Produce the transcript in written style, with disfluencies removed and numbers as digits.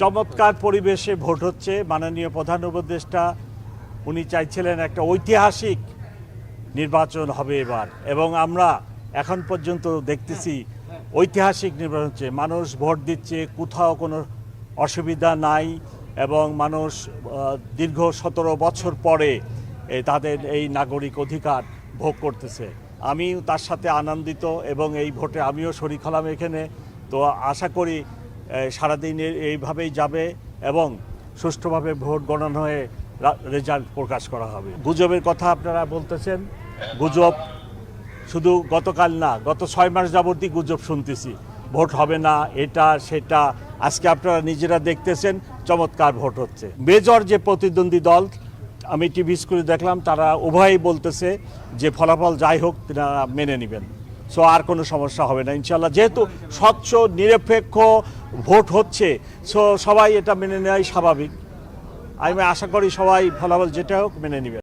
চমৎকার পরিবেশে ভোট হচ্ছে। মাননীয় প্রধান উপদেষ্টা উনি চাইছিলেন একটা ঐতিহাসিক নির্বাচন হবে এবার, এবং আমরা এখন পর্যন্ত দেখতেছি ঐতিহাসিক নির্বাচন হচ্ছে। মানুষ ভোট দিচ্ছে, কোথাও কোনো অসুবিধা নাই, এবং মানুষ দীর্ঘ 17 বছর পরে তাদের এই নাগরিক অধিকার ভোগ করতেছে। আমি তার সাথে আনন্দিত, এবং এই ভোটে আমিও শরিক হলাম এখানে। তো আশা করি সারাদিন এইভাবেই যাবে এবং সুষ্ঠুভাবে ভোট গণনা হয়ে রেজাল্ট প্রকাশ করা হবে। গুজবের কথা আপনারা বলতেছেন, গুজব শুধু গতকাল না, গত 6 মাস যাবতই গুজব শুনতেছি, ভোট হবে না, এটা সেটা। আজকে আপনারা নিজেরা দেখতেছেন চমৎকার ভোট হচ্ছে। মেজর যে প্রতিদ্বন্দ্বী দল, আমি টিভি স্ক্রিনে দেখলাম, তারা উভয়ই বলতেছে যে ফলাফল যাই হোক তারা মেনে নেবেন। সো আর কোনো সমস্যা হবে না ইনশাল্লাহ। যেহেতু স্বচ্ছ নিরপেক্ষ ভোট হচ্ছে, সো সবাই এটা মেনে নেওয়াই স্বাভাবিক। আমি আশা করি সবাই ফলাফল যেটা হোক মেনে নেবেন।